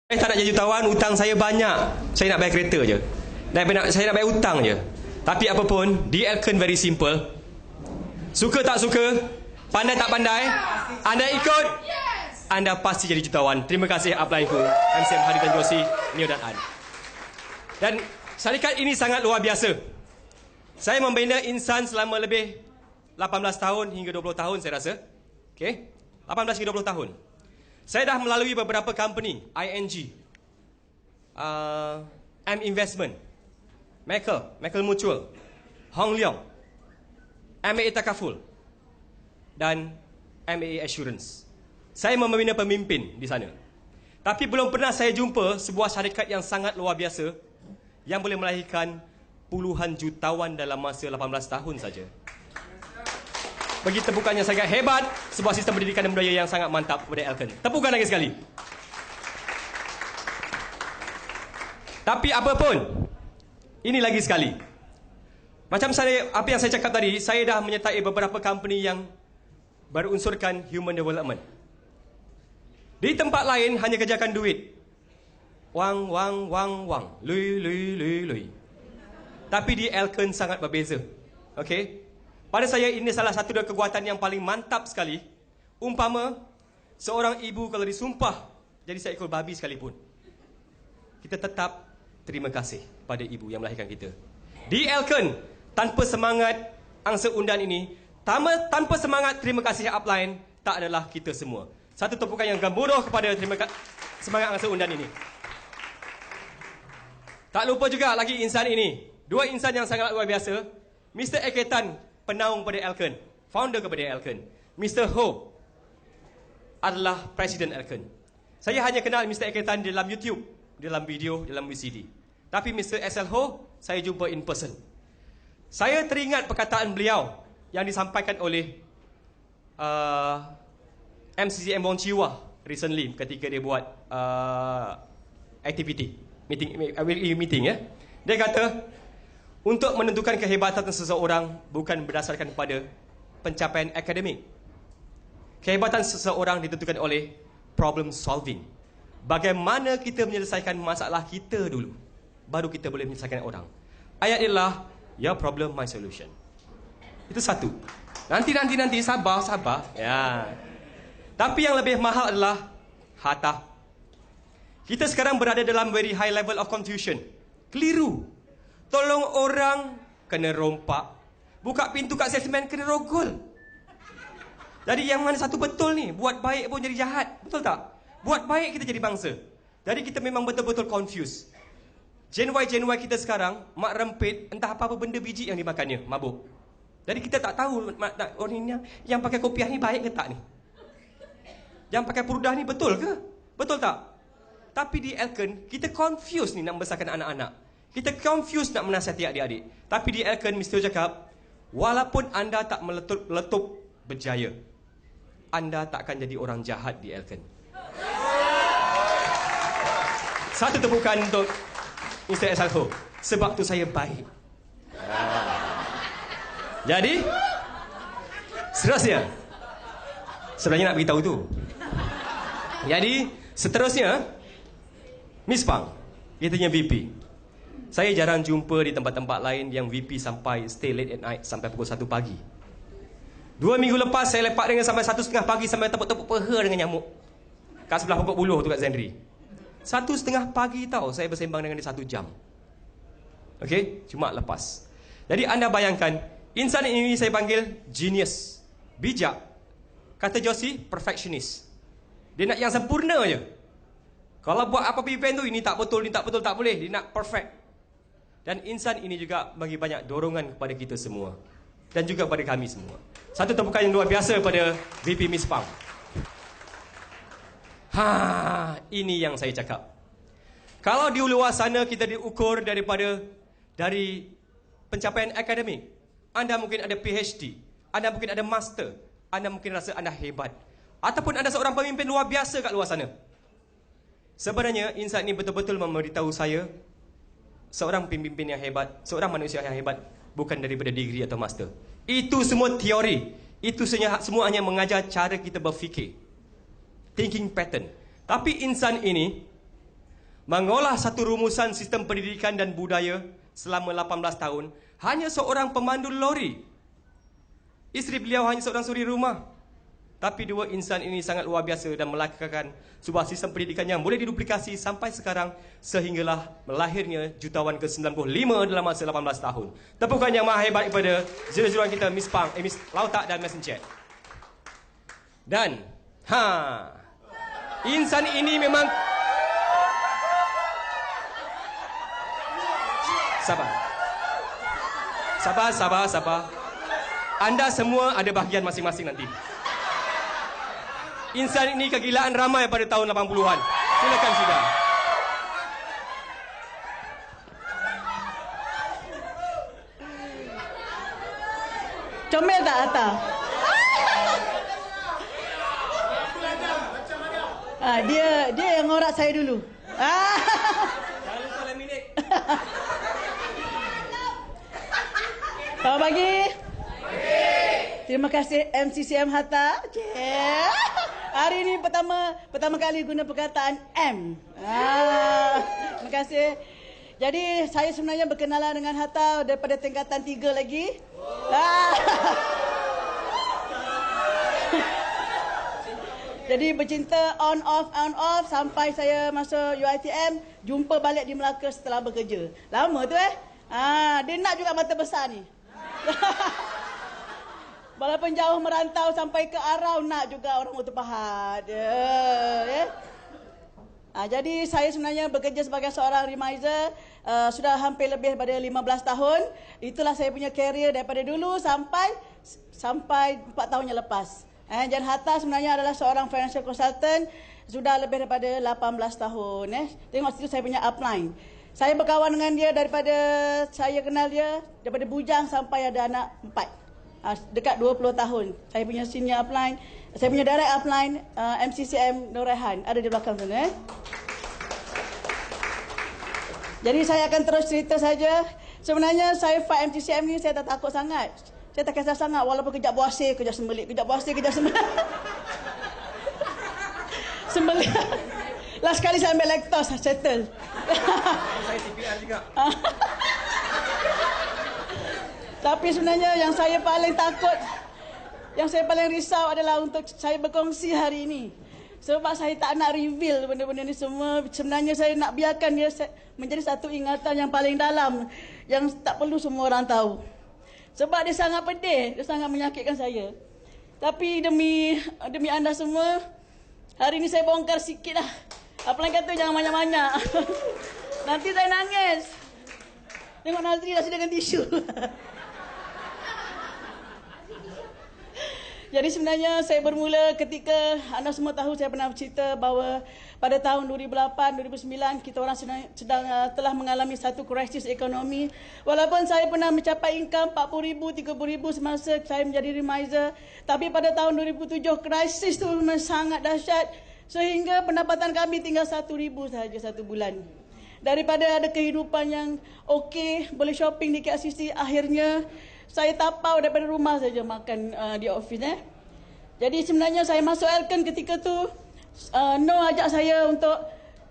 Saya tak nak jadi jutawan, hutang saya banyak. Saya nak bayar kereta je. Saya nak bayar hutang je. Tapi apa pun, di Elkon very simple. Suka tak suka, pandai tak pandai, anda ikut, anda pasti jadi jutawan. Terima kasih upline-ku, MCM Hadi dan Josie, Neo dan An. Dan syarikat ini sangat luar biasa. Saya membina insan selama lebih 18 tahun hingga 20 tahun saya rasa. Okay? 18 hingga 20 tahun. Saya dah melalui beberapa company, ING, M Investment, Michael Mutual, Hong Leong, MAA Takaful, dan MAA Assurance. Saya membina pemimpin di sana. Tapi belum pernah saya jumpa sebuah syarikat yang sangat luar biasa yang boleh melahirkan puluhan jutawan dalam masa 18 tahun saja. Bagi tepukan yang sangat hebat, sebuah sistem pendidikan dan budaya yang sangat mantap kepada Elkon. Tepukan lagi sekali. Tapi apa pun, ini lagi sekali. Macam apa yang saya cakap tadi, saya dah menyertai beberapa company yang berunsurkan human development. Di tempat lain hanya kerjakan duit. Wang, lui. Tapi di Elkon sangat berbeza. Okey? Pada saya ini salah satu dari kekuatan yang paling mantap sekali. Umpama seorang ibu kalau disumpah jadi seekor babi sekalipun, kita tetap terima kasih pada ibu yang melahirkan kita. Di Elkon, tanpa semangat angsa undan ini, tanpa semangat terima kasih upline, tak adalah kita semua. Satu tepukan yang gemuruh kepada semangat angsa undan ini. Tak lupa juga lagi insan ini. Dua insan yang sangat luar biasa. Mr. Eketan, penaung pada Elkon, founder kepada Elkon. Mr. Ho adalah Presiden Elkon. Saya hanya kenal Mr. Eketan dalam YouTube, dalam video, dalam VCD. Tapi Mr. SL Ho, saya jumpa in person. Saya teringat perkataan beliau yang disampaikan oleh MCCM Bong Chiwa recently ketika dia buat activity, meeting ya. Dia kata, untuk menentukan kehebatan seseorang bukan berdasarkan pada pencapaian akademik. Kehebatan seseorang ditentukan oleh problem solving. Bagaimana kita menyelesaikan masalah kita dulu, baru kita boleh menyelesaikan orang. Ayat ialah, your problem, my solution. Itu satu. Nanti, sabar. Ya. Tapi yang lebih mahal adalah harta. Kita sekarang berada dalam very high level of confusion. Keliru. Tolong orang, kena rompak. Buka pintu kat salesman, kena rogol. Jadi yang mana satu betul ni? Buat baik pun jadi jahat. Betul tak? Buat baik kita jadi bangsa. Jadi kita memang betul-betul confused. Gen Y kita sekarang, mak rempit, entah apa-apa benda biji yang dimakannya, mabuk. Jadi kita tak tahu orang ini yang pakai kopiah ni baik ke tak ni? Yang pakai purdah ni betul ke? Betul tak? Tapi di Elkon, kita confused ni nak membesarkan anak-anak. Kita confused nak menasihati adik-adik. Tapi di Elkon, Mr. cakap, walaupun anda tak meletup berjaya, anda tak akan jadi orang jahat di Elkon. Satu tepukan untuk Mr. Esalho. Sebab tu saya baik. Jadi, seterusnya. Sebenarnya nak beritahu tu. Jadi, seterusnya, Miss Pang, kitanya VP. Saya jarang jumpa di tempat-tempat lain yang VP sampai stay late at night sampai pukul 1 pagi. 2 minggu lepas saya lepak dengan sampai 1:30 pagi sampai tepuk-tepuk peha dengan nyamuk. Kat sebelah pokok buluh tu kat Zendri. 1:30 pagi tau saya bersembang dengan dia 1 jam. Okey, cuma lepas. Jadi anda bayangkan, insan ini saya panggil genius, bijak. Kata Josie, perfectionist. Dia nak yang sempurna je. Kalau buat apa-apa event tu, ini tak betul, tak boleh. Dia nak perfect. Dan insan ini juga bagi banyak dorongan kepada kita semua. Dan juga kepada kami semua. Satu tepukan yang luar biasa pada VP Miss Pang. Ini yang saya cakap. Kalau di luar sana kita diukur dari pencapaian akademik. Anda mungkin ada PhD. Anda mungkin ada master. Anda mungkin rasa anda hebat. Ataupun anda seorang pemimpin luar biasa kat luar sana. Sebenarnya insan ini betul-betul memberitahu saya, seorang pemimpin yang hebat, seorang manusia yang hebat bukan daripada degree atau master. Itu semua teori. Itu semua hanya mengajar cara kita berfikir. Thinking pattern. Tapi insan ini mengolah satu rumusan sistem pendidikan dan budaya selama 18 tahun hanya seorang pemandu lori. Isteri beliau hanya seorang suri rumah. Tapi dua insan ini sangat luar biasa dan melahirkan sebuah sistem pendidikan yang boleh diduplikasi sampai sekarang sehinggalah melahirnya jutawan ke-95 dalam masa 18 tahun. Tepukan yang maha hebat kepada zero-zeroan kita, Miss Pang, Miss Lautak dan Miss Encik. Dan, insan ini memang... Sabar. Anda semua ada bahagian masing-masing nanti. Insan ini kegilaan ramai pada tahun 80-an. Silakan sidang. Comel tak Hatta? Dia yang ngorak saya dulu. Jangan lupa laminate. Selamat pagi. Terima kasih MCCM Hatta. Hari ini pertama kali guna perkataan M. Terima kasih. Jadi saya sebenarnya berkenalan dengan Hatta daripada tingkatan 3 lagi. Jadi bercinta on off sampai saya masuk UiTM, jumpa balik di Melaka setelah bekerja. Lama tu dia nak juga mata besar ni. Walaupun jauh merantau sampai ke Arau, nak juga orang Mata Pahat. Jadi saya sebenarnya bekerja sebagai seorang remiser sudah hampir lebih daripada 15 tahun. Itulah saya punya career daripada dulu sampai 4 tahun yang lepas. Dan Hatta sebenarnya adalah seorang financial consultant sudah lebih daripada 18 tahun. Tengok situ saya punya upline. Saya berkawan dengan dia daripada saya kenal dia daripada bujang sampai ada anak 4. Dekat 20 tahun. Saya punya senior upline, saya punya direct upline MCCM Nur Rehan ada di belakang sana. Jadi saya akan terus cerita saja. Sebenarnya saya fight MCCM ni saya tak takut sangat. Saya tak kisah sangat walaupun kejap buasir, kejap sembelit, kejap buasir, kejap sembelit. Sembelit. Last kali saya ambil lactose, settle. Saya CPR juga. Tapi sebenarnya yang saya paling takut, yang saya paling risau adalah untuk saya berkongsi hari ini. Sebab saya tak nak reveal benda-benda ni semua. Sebenarnya saya nak biarkan dia menjadi satu ingatan yang paling dalam, yang tak perlu semua orang tahu. Sebab dia sangat pedih, dia sangat menyakitkan saya. Tapi demi anda semua, hari ini saya bongkar sikit lah. Apa yang kata jangan banyak-banyak. Nanti saya nangis. Tengok Nazri dah sediakan tisu. Jadi sebenarnya saya bermula ketika anda semua tahu saya pernah bercerita bahawa pada tahun 2008-2009 kita orang telah mengalami satu krisis ekonomi. Walaupun saya pernah mencapai income 40,000, 30,000 semasa saya menjadi remiser, tapi pada tahun 2007 krisis itu memang sangat dahsyat sehingga pendapatan kami tinggal 1,000 sahaja satu bulan. Daripada ada kehidupan yang okey, boleh shopping di KLCC, akhirnya saya tapau daripada rumah saja makan di office. Jadi sebenarnya saya masuk Elken ketika tu, No ajak saya untuk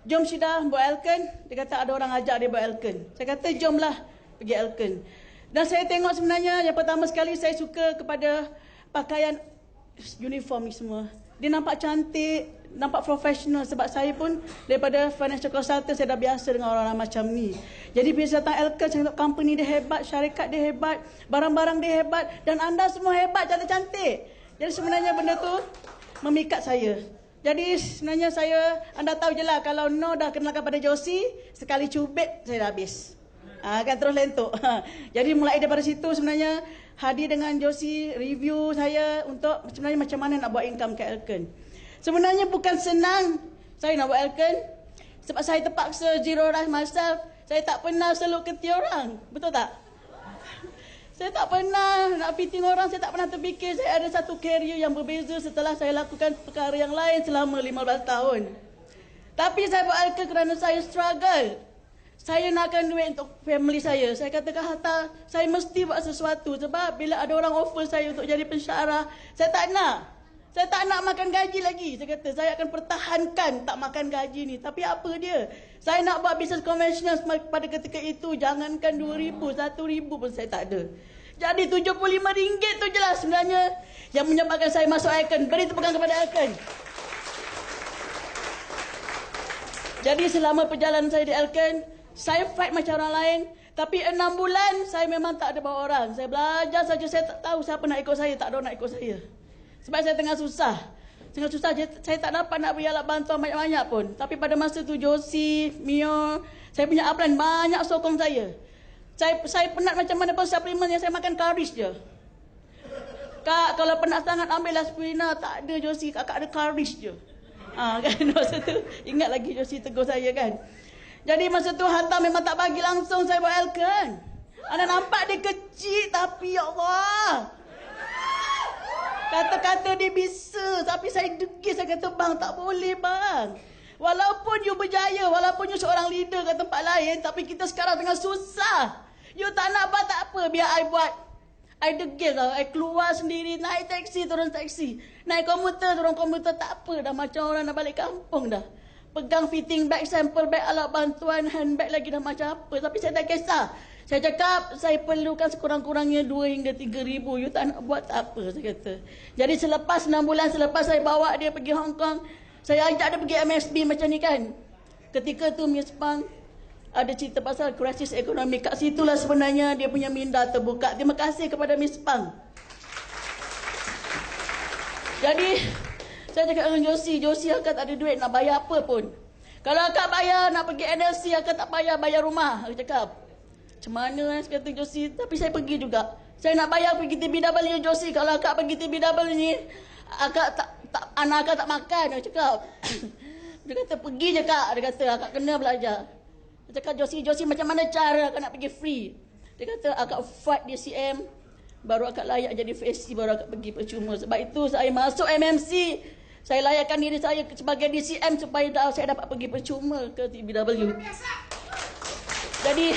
jom Syida buat Elken. Dia kata ada orang ajak dia buat Elken. Saya kata jomlah pergi Elken. Dan saya tengok sebenarnya yang pertama sekali saya suka kepada pakaian uniform ni semua. Dia nampak cantik, nampak profesional sebab saya pun daripada financial consultant saya dah biasa dengan orang-orang macam ni. Jadi bila datang Elken, saya tengok company dia hebat, syarikat dia hebat, barang-barang dia hebat dan anda semua hebat, cantik-cantik. Jadi sebenarnya benda tu memikat saya. Jadi sebenarnya anda tahu je lah kalau No dah kenalkan pada Josie, sekali cubit saya dah habis. Akan terus lentuk. Jadi mulai daripada situ sebenarnya hadir dengan Josie review saya untuk sebenarnya macam mana nak buat income ke Elken. Sebenarnya bukan senang saya nak buat Elken sebab saya terpaksa zero rush myself. Saya tak pernah seluk keti orang. Betul tak? Saya tak pernah nak fitting orang. Saya tak pernah terfikir saya ada satu career yang berbeza setelah saya lakukan perkara yang lain selama 15 tahun. Tapi saya buat Elken kerana saya struggle. Saya nakkan duit untuk family saya. Saya katakan Hatta, saya mesti buat sesuatu. Sebab bila ada orang offer saya untuk jadi pensyarah, saya tak nak. Saya tak nak makan gaji lagi. Saya kata, saya akan pertahankan tak makan gaji ni. Tapi apa dia? Saya nak buat bisnes konvensional pada ketika itu. Jangankan 2,000, 1,000 pun saya tak ada. Jadi RM75 tu je lah sebenarnya yang menyebabkan saya masuk Icon. Beri tepukan kepada Icon. Jadi selama perjalanan saya di Icon, saya fight macam orang lain. Tapi 6 bulan saya memang tak ada bawa orang. Saya belajar saja, saya tak tahu siapa nak ikut saya, tak ada orang nak ikut saya. Sebab saya tengah susah. Saya tak dapat nak beri alat bantuan banyak-banyak pun. Tapi pada masa tu Josie, Mio, saya punya upline banyak sokong saya. Saya penat macam mana pun suplemen yang saya makan karis je. Kak, kalau penat sangat ambil aspirina. Tak ada Josie, kakak ada karis je. Kan masa tu ingat lagi Josie tegur saya kan. Jadi masa tu hantar memang tak bagi langsung saya buat Elkan. Anda nampak dia kecil tapi ya Allah. Kata-kata dia bisa tapi saya degil, saya kata bang tak boleh bang. Walaupun you berjaya, walaupun you seorang leader kat tempat lain, tapi kita sekarang tengah susah. You tak nak buat tak apa, biar I buat. I degil lah, I keluar sendiri, naik taksi, turun taksi. Naik komuter, turun komuter, tak apa dah. Macam orang nak balik kampung dah. Pegang fitting bag, sampel bag, alat bantuan, handbag lagi dah macam apa. Tapi saya tak kisah. Saya cakap, saya perlukan sekurang-kurangnya 2 hingga 3,000. You tak nak buat tak apa, saya kata. Jadi selepas 6 bulan, selepas saya bawa dia pergi Hong Kong, saya ajak dia pergi MSB macam ni kan. Ketika tu Miss Pang ada cerita pasal krisis ekonomi. Kat situlah sebenarnya dia punya minda terbuka. Terima kasih kepada Miss Pang. Jadi saya cakap dengan Josie akak tak ada duit nak bayar apa pun. Kalau akak bayar nak pergi NLC, akak tak bayar rumah. Aku cakap, macam mana kata Josie. Tapi saya pergi juga. Saya nak bayar pergi TBW Josie. Kalau akak pergi TBW ni, akak anak akak tak makan. Aku cakap. Dia kata pergi je kak. Dia kata akak kena belajar. Dia cakap Josie macam mana cara akak nak pergi free. Dia kata akak fight di CM, baru akak layak jadi VSC, baru akak pergi percuma. Sebab itu saya masuk MMC. Saya layakkan diri saya sebagai DCM supaya saya dapat pergi percuma ke TBW. Jadi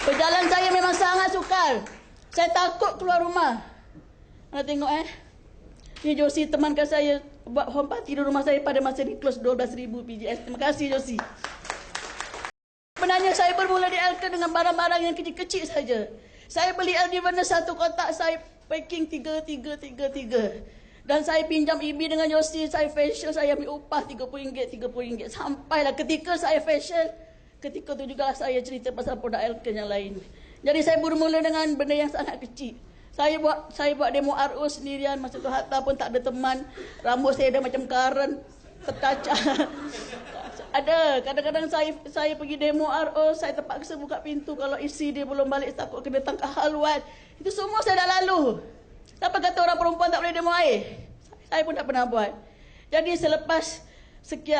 perjalanan saya memang sangat sukar. Saya takut keluar rumah. Anda tengok ni Josie temankan saya buat home party di rumah saya pada masa ni close 12,000 PJS. Terima kasih Josie. Sebenarnya saya bermula di Elka dengan barang-barang yang kecil-kecil saja. Saya beli Eldivener 1 kotak, saya packing 3. Dan saya pinjam IB dengan Josie, saya facial, saya ambil upah RM30. Sampailah ketika saya facial, ketika tu juga saya cerita pasal produk Elka yang lain. Jadi saya bermula dengan benda yang sangat kecil. Saya buat demo RO sendirian, masa tu Hatta pun tak ada teman. Rambut saya dah macam karen, terkacau. Ada, kadang-kadang saya pergi demo RO, saya terpaksa buka pintu kalau isi dia belum balik, takut kena tangkap haluan. Itu semua saya dah lalu. Siapa kata orang perempuan tak boleh demo air? Saya pun tak pernah buat. Jadi selepas sekian,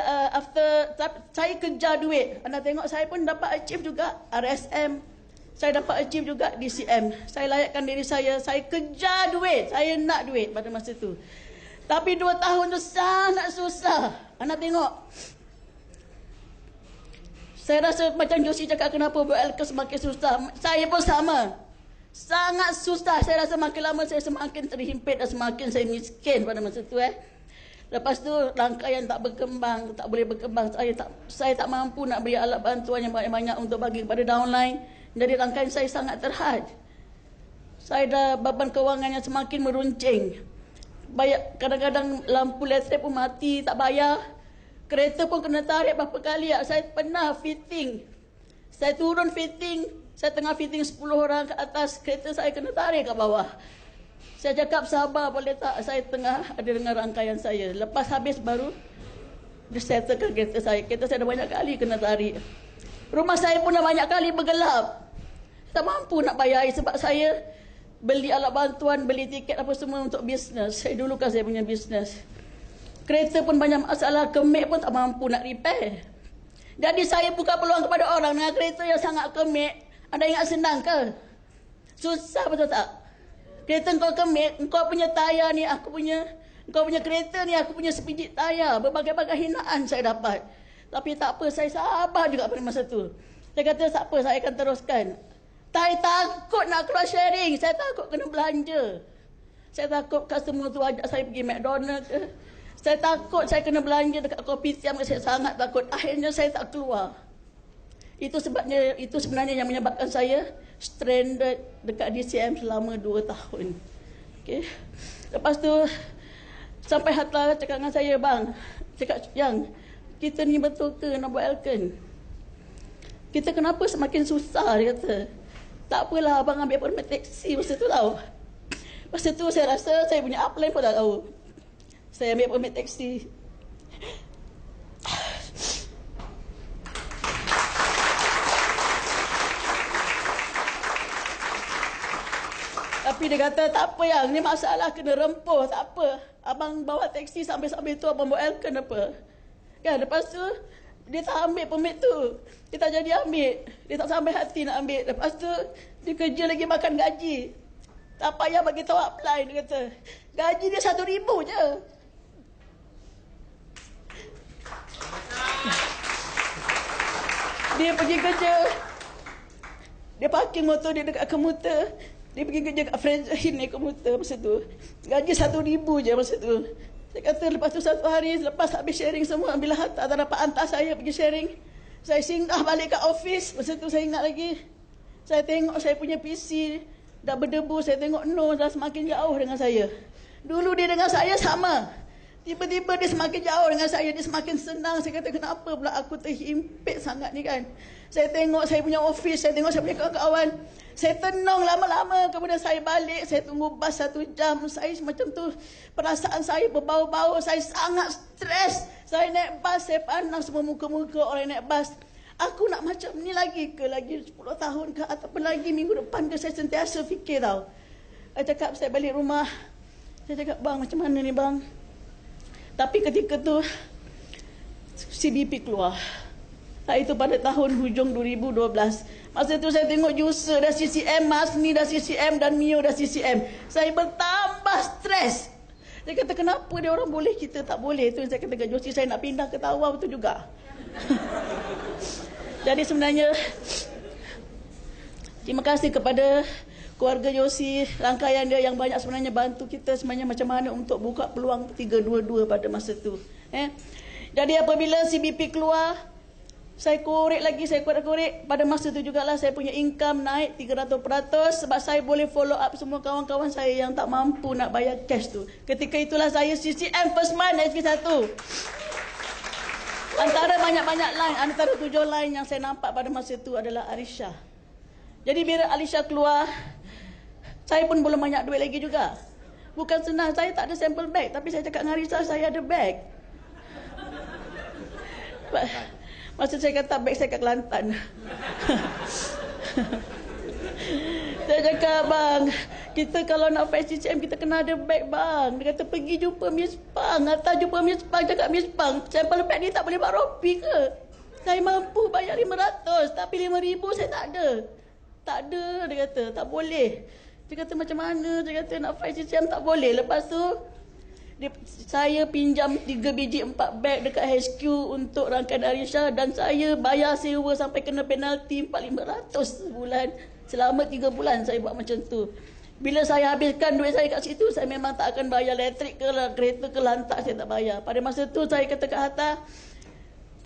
saya kejar duit. Anda tengok saya pun dapat achieve juga RSM. Saya dapat achieve juga DCM. Saya layakkan diri saya kejar duit. Saya nak duit pada masa tu. Tapi 2 tahun tu sangat susah. Anda tengok. Saya rasa macam Josie cakap kenapa buat Elka semakin susah. Saya pun sama. Sangat susah. Saya rasa makin lama saya semakin terhimpit dan semakin saya miskin pada masa tu. Lepas tu rangkaian tak berkembang, tak boleh berkembang. Saya tak mampu nak beri alat bantuan yang banyak-banyak untuk bagi kepada downline. Jadi rangkaian saya sangat terhad. Saya dah beban kewangan yang semakin meruncing. Kadang-kadang lampu listrik pun mati, tak bayar. Kereta pun kena tarik berapa kali. Saya pernah fitting. Saya turun fitting. Saya tengah fitting 10 orang ke atas. Kereta saya kena tarik ke bawah. Saya cakap sabar boleh tak. Saya tengah ada dengan rangkaian saya. Lepas habis baru disettlekan kereta saya. Kereta saya dah banyak kali kena tarik. Rumah saya pun dah banyak kali bergelap. Tak mampu nak bayar air sebab saya beli alat bantuan, beli tiket apa semua untuk bisnes. Saya dulu kan saya punya bisnes. Kereta pun banyak masalah, kemik pun tak mampu nak repair. Jadi saya buka peluang kepada orang dengan kereta yang sangat kemik. Anda ingat senang ke? Susah betul tak? Kereta kau kemik, kau punya tayar ni, kau punya kereta ni, aku punya sepijit tayar. Berbagai-bagai hinaan saya dapat. Tapi tak apa, saya sabar juga pada masa tu. Saya kata tak apa, saya akan teruskan. Saya takut nak keluar sharing, saya takut kena belanja. Saya takut customer tu ajak saya pergi McDonald ke. Saya takut saya kena belanja dekat kopitiam, saya sangat takut. Akhirnya saya tak keluar. Itu sebenarnya yang menyebabkan saya stranded dekat DCM selama 2 tahun. Okey. Lepas tu sampai Hatta cakap dengan saya, bang, cakap, yang kita ni betul ke nak buat Elkan? Kita kenapa semakin susah, dia kata. Tak apalah abang ambil permit taksi masa tu tau. Masa tu saya rasa saya punya upline pun tak tahu. Saya ambil permit taksi. Tapi dia kata, tak apa yang, ni masalah kena rempuh, tak apa. Abang bawa taksi sampai-sampai tu, abang bawa Elkan apa. Kan, lepas tu, dia tak ambil permit tu. Dia tak jadi ambil. Dia tak sampai hati nak ambil. Lepas tu, dia kerja lagi makan gaji. Tak payah bagi tahu apply, dia kata. Gaji dia 1,000 je. Dia pergi kerja. Dia parking motor dia dekat komuter. Dia pergi kerja kat Fraser naik komuter masa tu. Gaji 1,000 je masa tu. Saya kata lepas tu satu hari, lepas habis sharing semua, bila tak dapat hantar saya pergi sharing, saya singgah balik kat office. Masa tu saya ingat lagi. Saya tengok saya punya PC dah berdebu, saya tengok Noh dah semakin jauh dengan saya. Dulu dia dengan saya sama. Tiba-tiba dia semakin jauh dengan saya, dia semakin senang. Saya kata, kenapa pula aku terhimpit sangat ni kan? Saya tengok saya punya office, saya tengok saya punya kawan-kawan. Saya tenang lama-lama, kemudian saya balik, saya tunggu bas 1 jam. Saya macam tu, perasaan saya berbau-bau, saya sangat stres. Saya naik bas, saya pandang semua muka-muka orang naik bas. Aku nak macam ni lagi ke? Lagi 10 tahun ke? Ataupun lagi minggu depan ke? Saya sentiasa fikir tau. Saya cakap, saya balik rumah. Saya cakap, bang, macam mana ni bang? Tapi ketika tu, CBP keluar. Itu pada tahun hujung 2012. Masa tu saya tengok user dah CCM, Masni dah CCM dan Mio dah CCM. Saya bertambah stres. Saya kata, kenapa dia orang boleh, kita tak boleh? Itu yang saya kata ke Josie, saya nak pindah ke Tawau tu juga. Jadi sebenarnya terima kasih kepada keluarga Josie, rangkaian dia yang banyak sebenarnya bantu kita sebenarnya macam mana untuk buka peluang 322 pada masa tu. Jadi apabila CBP keluar, saya korek lagi, saya korek. Pada masa tu jugalah saya punya income naik 300% sebab saya boleh follow up semua kawan-kawan saya yang tak mampu nak bayar cash tu. Ketika itulah saya CCM first month SP1. Antara banyak-banyak line, antara 7 line yang saya nampak pada masa itu adalah Alisha. Jadi bila Alisha keluar, saya pun belum banyak duit lagi juga. Bukan senang, saya tak ada sample bag. Tapi saya cakap dengan Alisha, saya ada bag. Masa saya kata bag saya kat Kelantan. Saya cakap, bang, kita kalau nak fight CCM, kita kena ada bag, bang. Dia kata, pergi jumpa Miss Pang. Atas jumpa Miss Pang, cakap, Miss Pang, sampel bag ni tak boleh buat ropi ke? Saya mampu bayar 500, tapi 5,000 saya tak ada. Tak ada, dia kata, tak boleh. Dia kata, macam mana? Dia kata, nak fight CCM tak boleh. Lepas tu, saya pinjam 3 biji 4 beg dekat HQ untuk rangkaian Alisha dan saya bayar sewa sampai kena penalti 4,500 sebulan. Selama 3 bulan saya buat macam tu. Bila saya habiskan duit saya kat situ, saya memang tak akan bayar elektrik ke kereta ke lantak, saya tak bayar. Pada masa tu saya kata kat Hatta,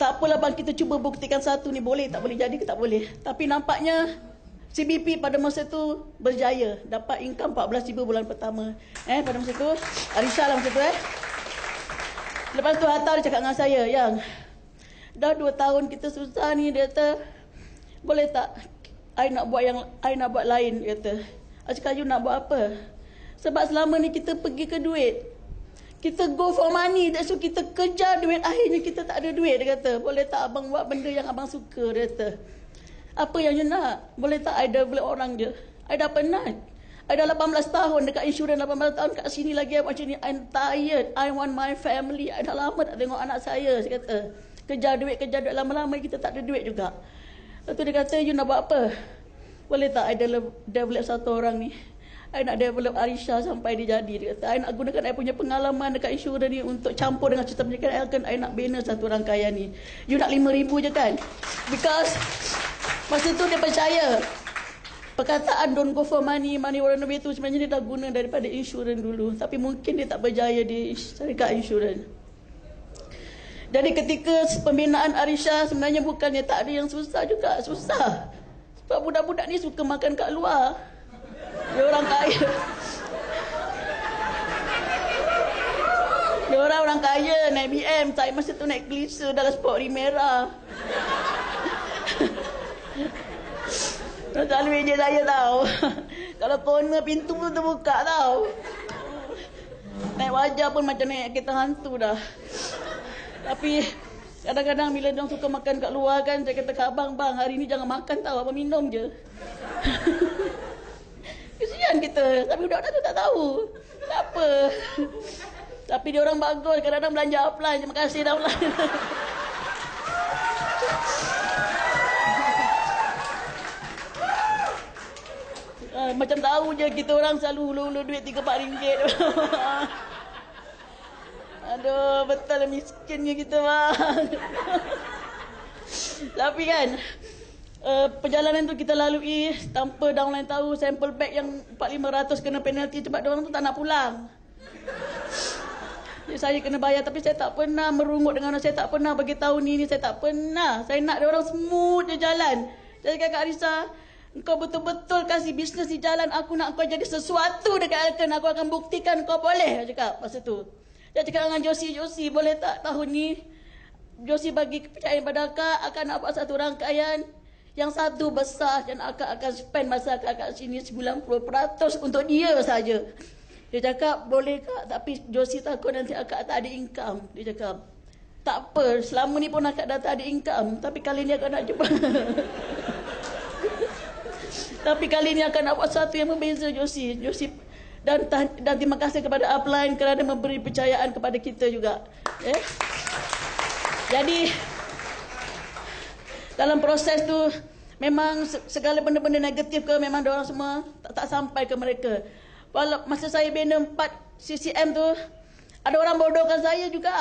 tak apalah bang, kita cuba buktikan satu ni boleh tak boleh jadi ke tak boleh. Tapi nampaknya CBP pada masa tu berjaya dapat income 14,000 bulan pertama. Pada masa tu Alisha lah masa tu Lepas tu Hatta dia cakap dengan saya, yang dah 2 tahun kita susah ni, dia kata, boleh tak I nak buat lain, dia kata. I cakap, you nak buat apa? Sebab selama ni kita pergi ke duit. Kita go for money, so kita kejar duit, akhirnya kita tak ada duit, dia kata. Boleh tak abang buat benda yang abang suka, dia kata. Apa yang you nak? Boleh tak I develop orang je? I dah penat. I dah 18 tahun dekat insurans, 18 tahun kat sini lagi macam ni. I'm tired. I want my family. I dah lama tak tengok anak saya, saya kata. Kejar duit, lama-lama kita tak ada duit juga. Lepas tu dia kata, you nak buat apa? Boleh tak I develop satu orang ni? I nak develop Alisha sampai dia jadi. Dia kata, I nak gunakan I punya pengalaman dekat insurans ni untuk campur dengan sistem pendidikan Elkan. I nak bina satu rangkaian ni. You nak 5,000 je kan? Because masa tu dia percaya perkataan don't go for money, money run away tu sebenarnya dia dah guna daripada insurans dulu. Tapi mungkin dia tak berjaya di syarikat insurans. Jadi ketika pembinaan Arisha sebenarnya bukannya tak ada yang susah juga. Susah. Sebab budak-budak ni suka makan kat luar. Dia orang kaya. Dia orang kaya naik BM. Saya masa tu naik Kelisa dalam Sport Primera. Selalu meja saya tahu. Kalau corner pintu tu terbuka tahu. Naik wajah pun macam naik kereta hantu dah. Tapi kadang-kadang bila dia suka makan kat luar kan, saya kata kat abang, bang hari ni jangan makan tahu, apa minum je. Kesian kita. Tapi budak-budak tu tak tahu. Tak apa. Tapi dia orang bagus. Kadang-kadang belanja offline. Terima kasih dah offline. Macam tahu je kita orang selalu hulu-hulu duit 3-4 ringgit. Aduh, betul miskinnya kita bang. Tapi kan, perjalanan tu kita lalui tanpa downline tahu sampel bag yang 400-500 kena penalti sebab dia orang tu tak nak pulang. Jadi saya kena bayar tapi saya tak pernah merungut dengan orang. Saya tak pernah bagi tahu ni saya tak pernah. Saya nak dia orang smooth je jalan. Saya cakap kat Arisa, kau betul-betul kasih bisnes di jalan. Aku nak kau jadi sesuatu dekat Elkan. Aku akan buktikan kau boleh. Saya cakap masa tu. Saya cakap dengan Josie, boleh tak tahun ni Josie bagi kepercayaan pada akak. Akak nak buat satu rangkaian yang satu besar. Dan akak akan spend masa akak kat sini 90% untuk dia saja. Dia cakap, boleh kak? Tapi Josie takut nanti akak tak ada income. Dia cakap, tak apa. Selama ni pun akak dah tak ada income. Tapi kali ni akak nak jumpa. Tapi kali ni akan nak buat satu yang berbeza Josie. Dan terima kasih kepada upline kerana memberi percayaan kepada kita juga. Jadi dalam proses tu memang segala benda-benda negatif ke memang diorang semua tak sampai ke mereka. Walau masa saya bina 4 CCM tu ada orang bodohkan saya juga.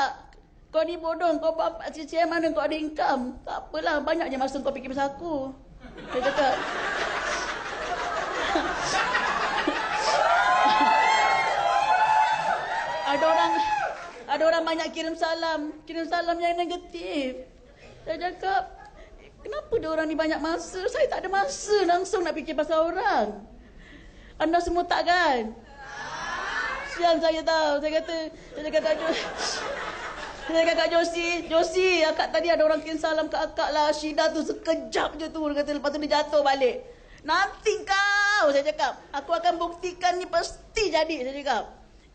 Kau ni bodoh, kau buat 4 CCM mana kau ada income? Tak apalah, banyak je masa kau fikir pasal aku. Dia cakap ada orang banyak kirim salam yang negatif. Saya cakap, kenapa dia orang ni banyak masa? Saya tak ada masa langsung nak fikir pasal orang. Anda semua tak kan? Sian saya tahu. Saya cakap kat Josie, akak tadi ada orang kirim salam ke akak lah. Syida tu sekejap je tu. Dia kata, lepas tu dia jatuh balik. Nanti kau, saya cakap, aku akan buktikan ni pasti jadi, saya cakap.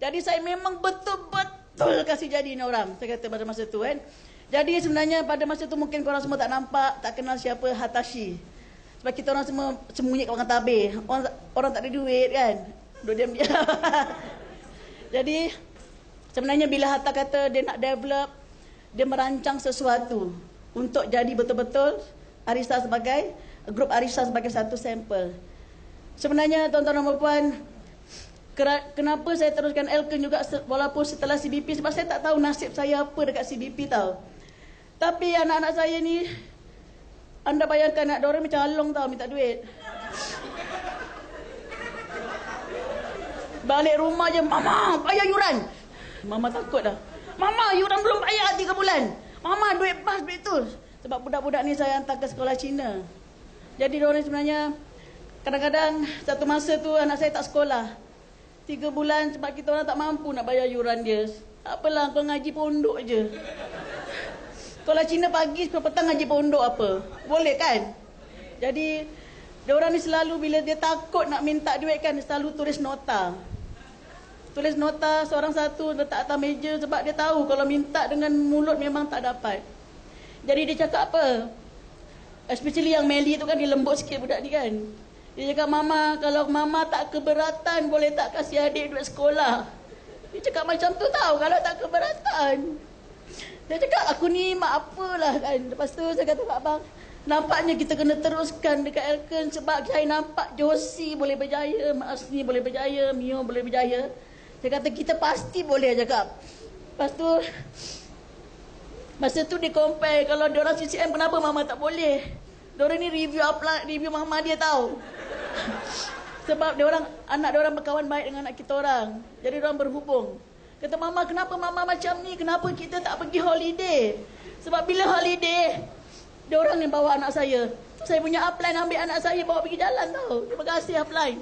Jadi saya memang betul-betul kasih jadi ni orang. Saya kata pada masa tu kan. Jadi sebenarnya pada masa tu mungkin korang semua tak nampak, tak kenal siapa Hatashi. Sebab kita orang semua sembunyi kat belakang tabir. Orang tak ada duit kan. Duduk diam-diam. Jadi sebenarnya bila Hatta kata dia nak develop, dia merancang sesuatu untuk jadi betul-betul Arisa sebagai grup Arisa sebagai satu sampel. Sebenarnya tuan-tuan dan puan, kenapa saya teruskan Elkan juga walaupun setelah CBP, sebab saya tak tahu nasib saya apa dekat CBP tahu. Tapi anak-anak saya ni, anda bayangkan anak diorang macam Along tahu minta duit. Balik rumah je, Mama bayar yuran. Mama takut dah. Mama yuran belum bayar 3 bulan. Mama duit bas duit tu. Sebab budak-budak ni saya hantar ke sekolah Cina. Jadi diorang sebenarnya kadang-kadang satu masa tu anak saya tak sekolah 3 bulan sebab kita orang tak mampu nak bayar yuran dia. Tak apalah, kau ngaji pondok je. Sekolah Cina pagi, petang ngaji pondok apa. Boleh kan? Jadi diorang ni selalu bila dia takut nak minta duit kan, dia selalu tulis nota. Tulis nota seorang satu letak atas meja sebab dia tahu kalau minta dengan mulut memang tak dapat. Jadi dia cakap apa? Especially yang Melly tu kan, dia lembut sikit budak ni kan. Dia cakap, Mama, kalau Mama tak keberatan, boleh tak kasih adik duit sekolah? Dia cakap macam tu tahu, kalau tak keberatan. Dia cakap, aku ni mak apalah kan. Lepas tu saya kata, Pak Abang, nampaknya kita kena teruskan dekat Elkan sebab saya nampak Josie boleh berjaya, Mak Asni boleh berjaya, Mio boleh berjaya. Saya kata, kita pasti boleh, cakap. Lepas tu, masa tu dia compare, kalau diorang CCM kenapa Mama tak boleh? Diorang ni review Mama dia tahu. Sebab anak dia orang berkawan baik dengan anak kita orang. Jadi dia orang berhubung. Kata, Mama, kenapa Mama macam ni? Kenapa kita tak pergi holiday? Sebab bila holiday, dia orang yang bawa anak saya. Saya punya upline ambil anak saya bawa pergi jalan tau. Terima kasih upline.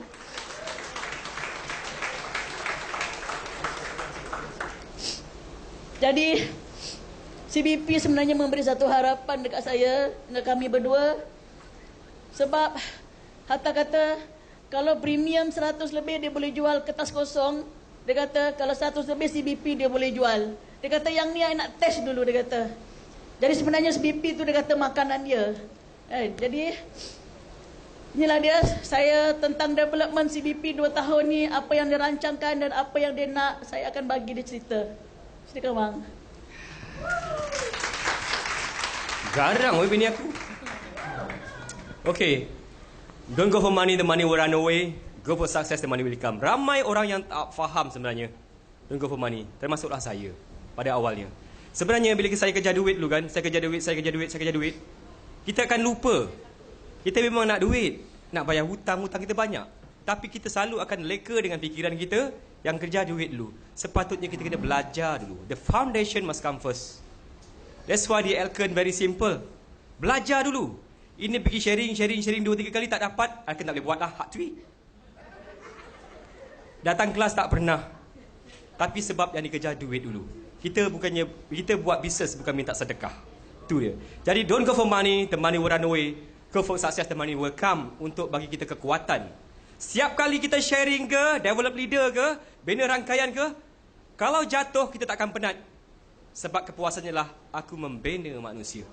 Jadi CBP sebenarnya memberi satu harapan dekat saya, dengan kami berdua. Sebab Hatta kata kalau premium 100 lebih dia boleh jual kertas kosong. Dia kata kalau 100 lebih CBP dia boleh jual. Dia kata yang ni I nak test dulu, dia kata. Jadi sebenarnya CBP tu dia kata makanan dia. Jadi inilah dia saya tentang development CBP 2 tahun ni, apa yang dia rancangkan dan apa yang dia nak, saya akan bagi dia cerita. Silakan bang. Garang bini aku. Okay. Don't go for money, the money will run away. Go for success, the money will come. Ramai orang yang tak faham sebenarnya. Don't go for money. Termasuklah saya pada awalnya. Sebenarnya bila saya kerja duit dulu kan, saya kerja duit, kita akan lupa. Kita memang nak duit, nak bayar hutang kita banyak. Tapi kita selalu akan leka dengan fikiran kita yang kerja duit dulu. Sepatutnya kita kena belajar dulu. The foundation must come first. That's why the Elken very simple. Belajar dulu. Ini pergi sharing 2-3 kali tak dapat, Elken tak boleh buat lah, hak cuy. Datang kelas tak pernah. Tapi sebab yang dikejar duit dulu. Kita buat bisnes bukan minta sedekah. Itu dia. Jadi don't go for money, the money will run away. Go for success, the money will come. Untuk bagi kita kekuatan. Setiap kali kita sharing ke, develop leader ke, bina rangkaian ke, kalau jatuh kita takkan penat. Sebab kepuasannya lah aku membina manusia.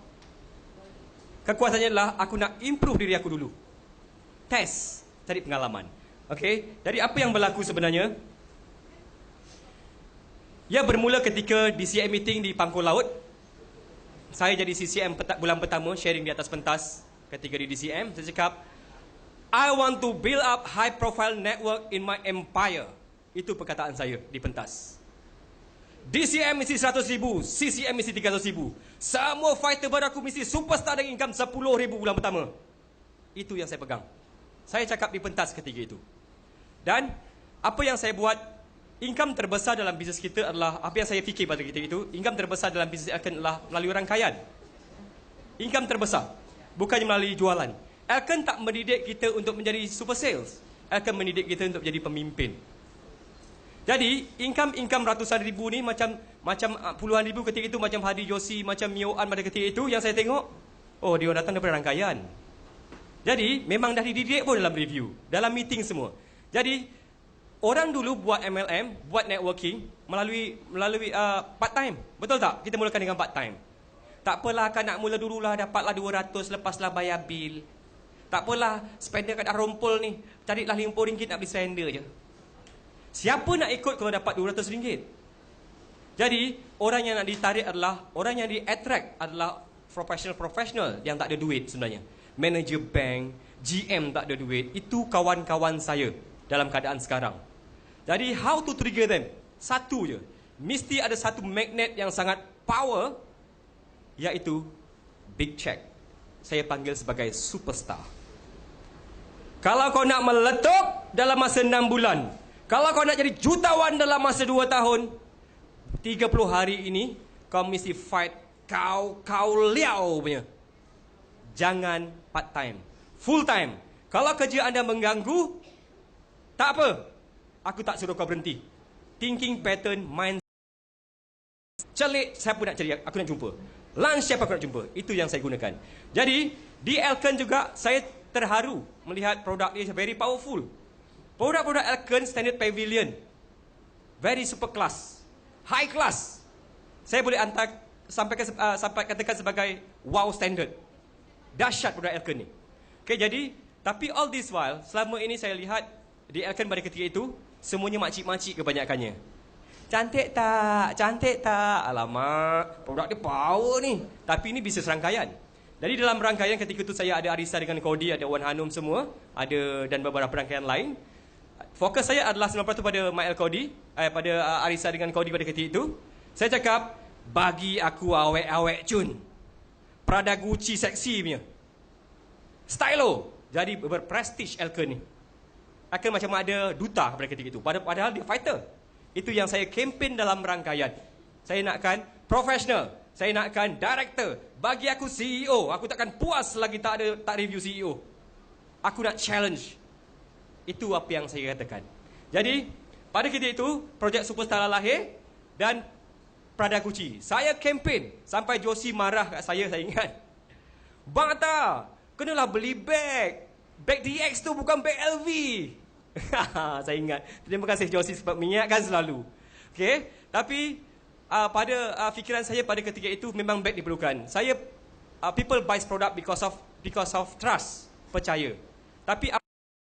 Kekuatannya lah aku nak improve diri aku dulu. Test, cari pengalaman. Okay, jadi apa yang berlaku sebenarnya? Ia bermula ketika DCM meeting di Pangkor Laut. Saya jadi CCM bulan pertama, sharing di atas pentas. Ketika di DCM, saya cakap, I want to build up high profile network in my empire. Itu perkataan saya di pentas. DCM mesti 100,000, CCM mesti 300,000. Semua fighter baru aku mesti superstar dengan income 10,000 bulan pertama. Itu yang saya pegang. Saya cakap di pentas ketika itu. Dan apa yang saya buat, income terbesar dalam bisnes kita adalah, apa yang saya fikir pada ketika itu, income terbesar dalam bisnes Elken adalah melalui rangkaian. Income terbesar, bukannya melalui jualan. Elken tak mendidik kita untuk menjadi super sales. Elken mendidik kita untuk menjadi pemimpin. Jadi, income ratusan ribu ni macam puluhan ribu ketika itu, macam Hadi Joshi, macam Mio An pada ketika itu, yang saya tengok, oh dia datang daripada rangkaian. Jadi, memang dah dididik pun dalam review, dalam meeting semua. Jadi, orang dulu buat MLM, buat networking melalui part time. Betul tak? Kita mulakan dengan part time. Tak apalah, kan nak mula dululah, dapatlah 200, lepaslah bayar bil. Tak apalah, spender kat dah rumpul ni, carilah RM50 nak beli spender je. Siapa nak ikut kalau dapat RM200? Jadi, orang yang nak ditarik adalah, orang yang di-attract adalah profesional yang tak ada duit sebenarnya. Manager bank, GM tak ada duit. Itu kawan-kawan saya dalam keadaan sekarang. Jadi, how to trigger them? Satu je. Mesti ada satu magnet yang sangat power, iaitu big check. Saya panggil sebagai superstar. Kalau kau nak meletup dalam masa 6 bulan, kalau kau nak jadi jutawan dalam masa 2 tahun, 30 hari ini, kau mesti fight kau liau punya. Jangan part time, full time. Kalau kerja anda mengganggu, tak apa, aku tak suruh kau berhenti. Thinking pattern, mind celik, siapa nak cari, aku nak jumpa. Lunch, siapa aku nak jumpa. Itu yang saya gunakan. Jadi, di Elken juga, saya terharu melihat produk dia very powerful. Produk-produk Elken Standard Pavilion, very super class, high class. Saya boleh hantar sampai katakan sebagai wow standard. Dahsyat produk Elken ni. Okay, jadi, tapi all this while, selama ini saya lihat di Elken pada ketika itu, semuanya makcik-makcik kebanyakannya. Cantik tak? Cantik tak? Alamak, produk dia power ni. Tapi ini bisnes rangkaian. Jadi dalam rangkaian ketika itu saya ada Arisa dengan Kodi, ada Wan Hanum semua, ada dan beberapa rangkaian lain. Fokus saya adalah 90% pada Mael Kodi, pada Arisa dengan Kodi pada ketika itu. Saya cakap, bagi aku awek-awek cun. Prada Gucci seksi punya. Stylo. jadi berprestige Elkin ni. Elkin macam ada duta pada ketika itu. Padahal dia fighter. Itu yang saya kempen dalam rangkaian. Saya nakkan profesional. Saya nakkan director. Bagi aku CEO. Aku takkan puas lagi tak review CEO. Aku nak challenge. Itu apa yang saya katakan. Jadi, pada ketika itu, projek Superstar lahir dan Prada Gucci. Saya kempen sampai Josie marah kat saya ingat. Bang Atta, kenalah beli beg. Beg DX tu bukan beg LV. Saya ingat. Terima kasih Josie sebab mengingatkan selalu. Okay? Tapi pada fikiran saya pada ketika itu memang beg diperlukan. Saya people buys product because of trust, percaya. Tapi